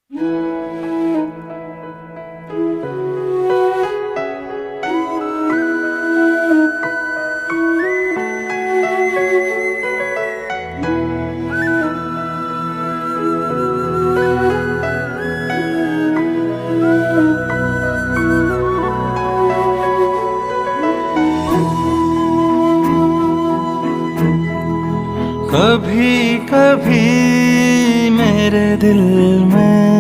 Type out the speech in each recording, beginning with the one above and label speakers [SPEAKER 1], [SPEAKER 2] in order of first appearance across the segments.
[SPEAKER 1] कभी कभी मेरे दिल में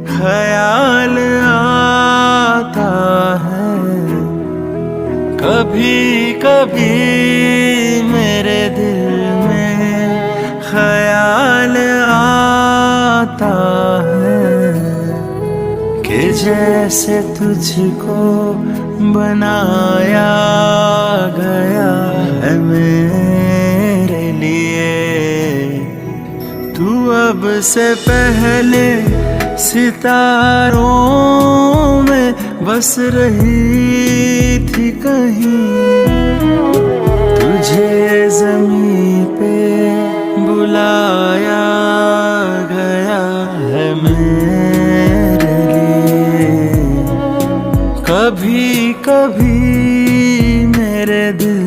[SPEAKER 1] ख्याल आता है, कभी कभी मेरे दिल में ख्याल आता है कि जैसे तुझको बनाया गया है मेरे लिए। तू अब से पहले सितारों में बस रही थी कहीं, तुझे ज़मीं पे बुलाया गया है मेरे लिए। कभी कभी मेरे दिल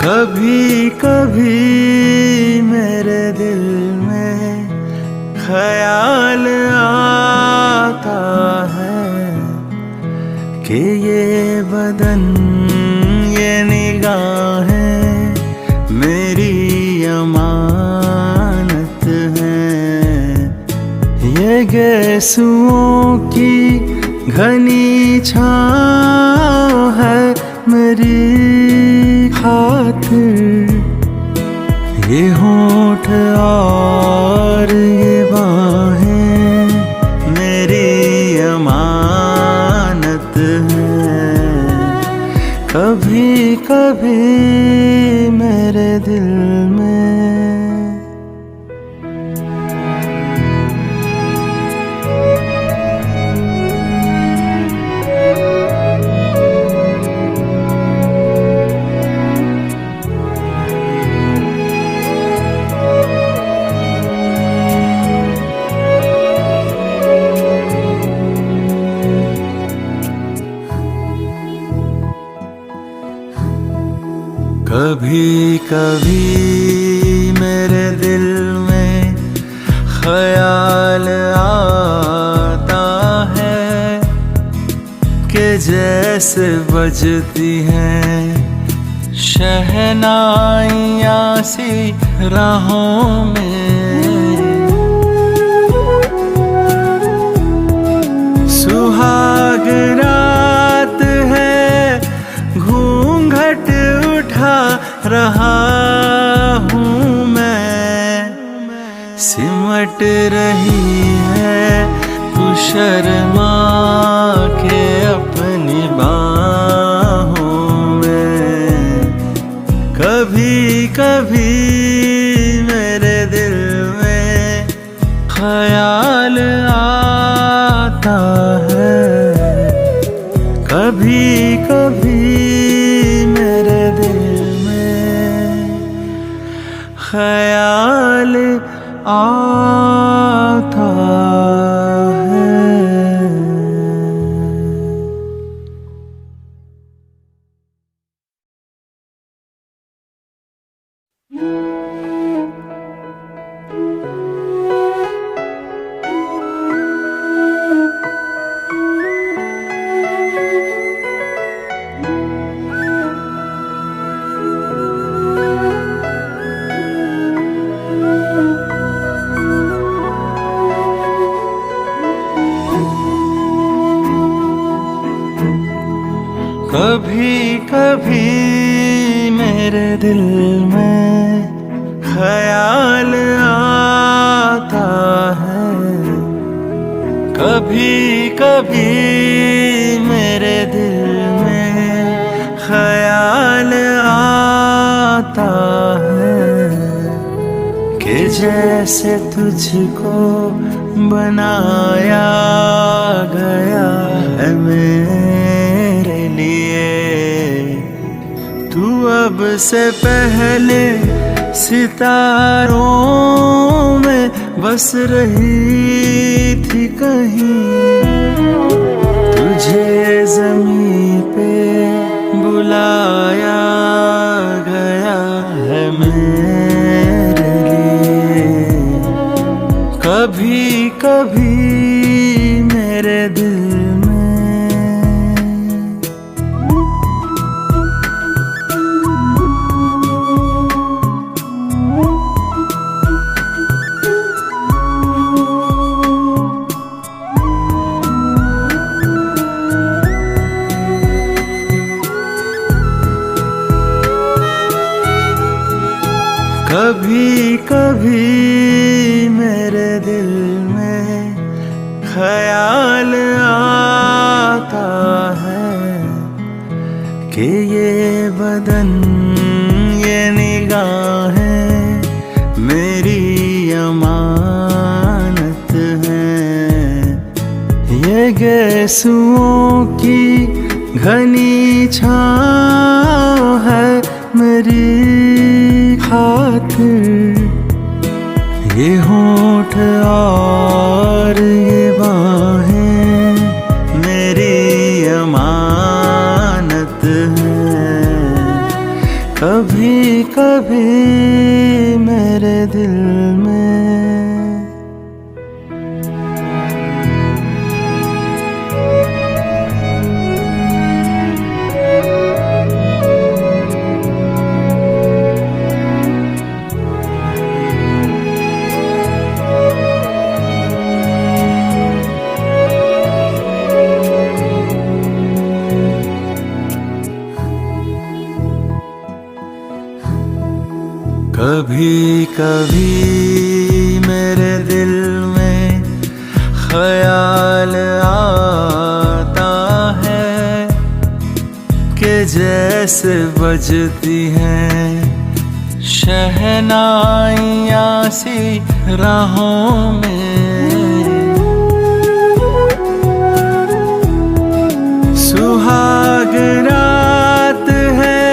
[SPEAKER 1] कभी कभी मेरे दिल में ख्याल आता है कि ये बदन ये निगाहें मेरी अमानत हैं। ये गेसुओं की घनी छाँव है मेरी खातिर, ये होंठ और ये बाहें मेरी अमानत हैं। कभी कभी मेरे दिल में कभी कभी मेरे दिल में ख्याल आता है कि जैसे बजती हैं शहनाइयाँ सी राहों में। सुहाग रात है, घूंघट उठा रहा हूँ मैं, सिमट रही है तू शर्मा के अपनी बाहों में। कभी कभी मेरे दिल में ख्याल आता है, कभी कभी मेरे दिल में ख्याल आता है। कभी कभी मेरे दिल में ख्याल आता है, कभी कभी मेरे दिल में ख्याल आता आता है कि जैसे तुझको बनाया गया है मेरे लिए। तू अब से पहले सितारों में बस रही थी कहीं, तुझे ज़मीं पे बुलाया गया है मेरे लिए। कभी कभी मेरे दिल कभी कभी मेरे दिल में ख्याल आता है कि ये बदन ये निगाहें मेरी अमानत हैं। ये गेसुओं की घनी छाँव है मेरी खातिर, ये होंठ और ये बाहें मेरी अमानत हैं। कभी कभी मेरे दिल में कभी कभी मेरे दिल में ख्याल आता है कि जैसे बजती हैं शहनाइयाँ सी राहों में, सुहाग रात है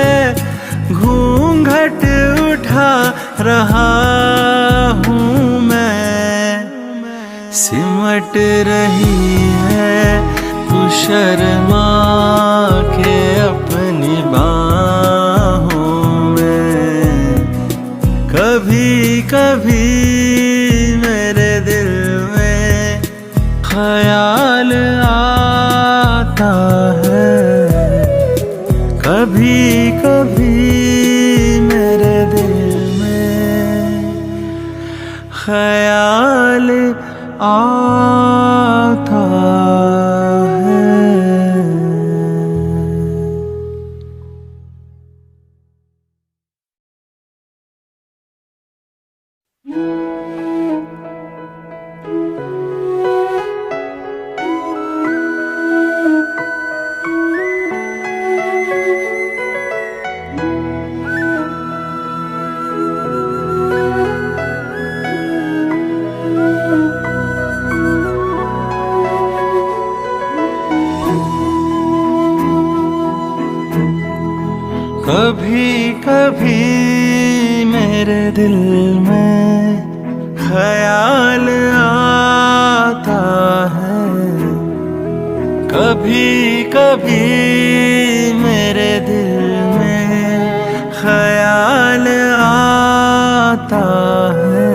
[SPEAKER 1] घूंघट उठा रहा हूँ मैं, सिमट रही है तू शर्मा के अपनी बाहों में। कभी कभी मेरे दिल में ख्याल आता है, कभी कभी मेरे दिल ख्याल आता है। कभी कभी मेरे दिल में ख्याल आता है, कभी कभी मेरे दिल में ख्याल आता है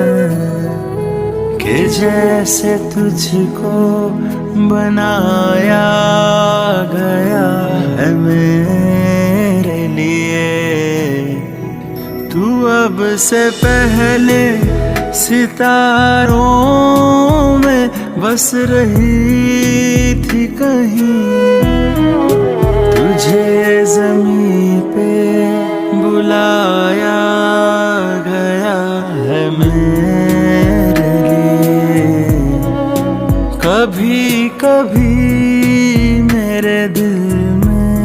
[SPEAKER 1] कि जैसे तुझको बनाया गया है मेरे लिए। तू अब से पहले सितारों में बस रही थी कहीं, तुझे ज़मीं पे बुलाया गया है मेरे लिए। कभी कभी मेरे दिल में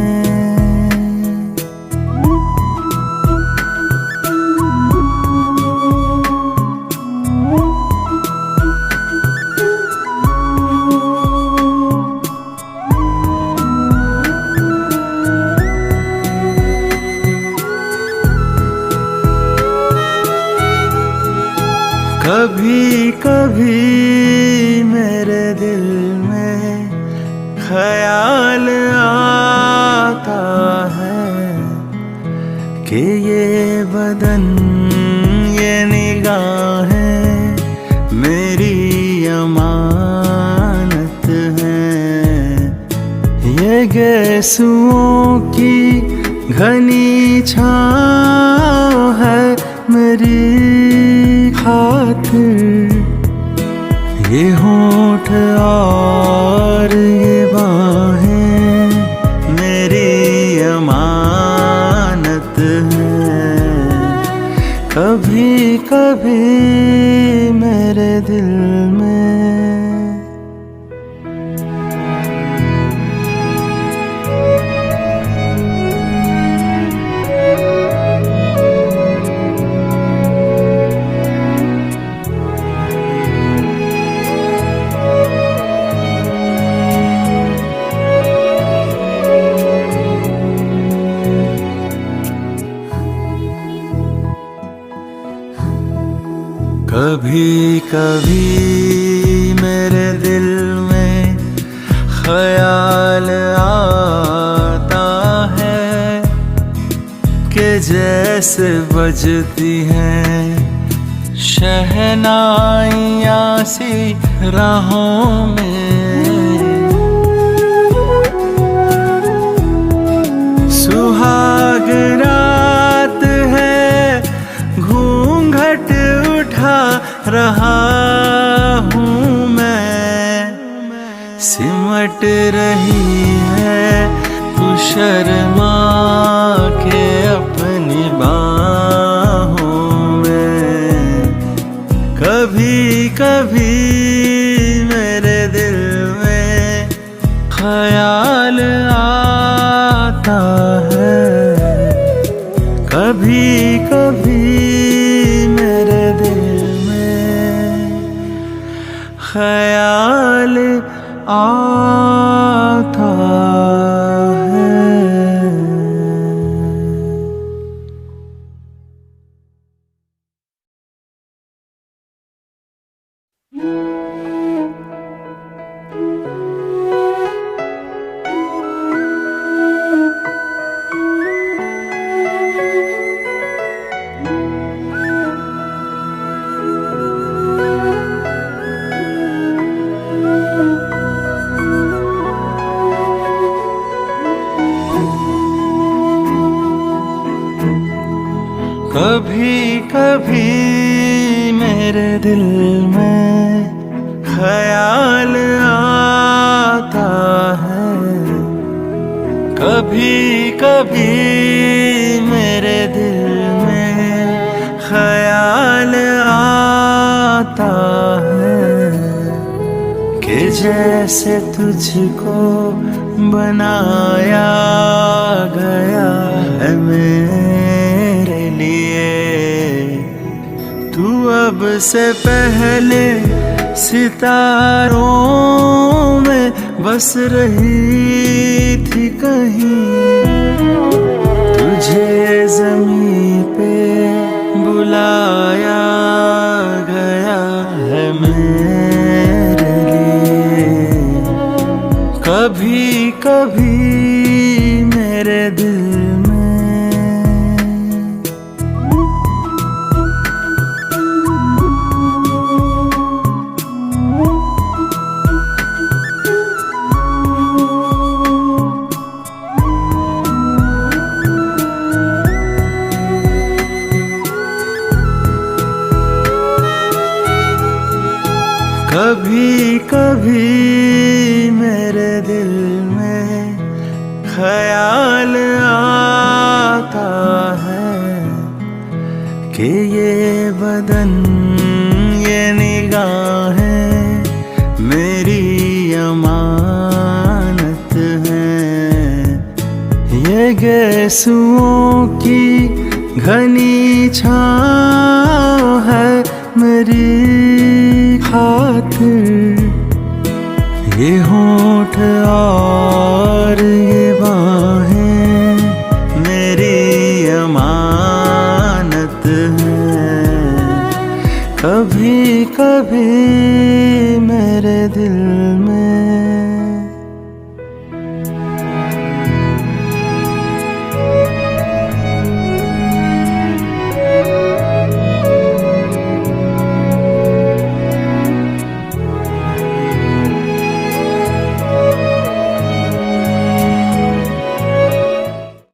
[SPEAKER 1] कभी मेरे दिल में ख्याल आता है कि ये बदन, ये निगाहें मेरी अमानत हैं। ये गेसुओं की घनी छाँव है मेरी खातिर। ये होंठ और ये बाहें मेरी अमानत हैं। कभी कभी मेरे दिल में कभी कभी मेरे दिल में ख्याल आता है कि जैसे बजती हैं शहनाइयाँ सी राहों में। सुहाग रात है, घूंघट उठा रहा हूँ मैं। सिमट रही है तू शर्मा के अपनी बाहों में। कभी कभी मेरे दिल में ख्याल आता है। कभी कभी मेरे दिल में ख्याल आता है। कभी कभी मेरे दिल में ख्याल आता है। कभी कभी मेरे दिल में ख्याल आता है कि जैसे तुझको बनाया गया है मेरे लिए। तू अब से पहले सितारों में बस रही थी कहीं। तुझे ज़मीं पे बुलाया गया है मेरे लिए। कभी कभी मेरे दिल कभी कभी मेरे दिल में ख्याल आता है कि ये बदन, ये निगाहें मेरी अमानत हैं। ये गेसुओं की घनी छाँव है मेरी खातिर। ये होंठ और ये बाहें मेरी अमानत हैं। कभी कभी कभी मेरे दिल में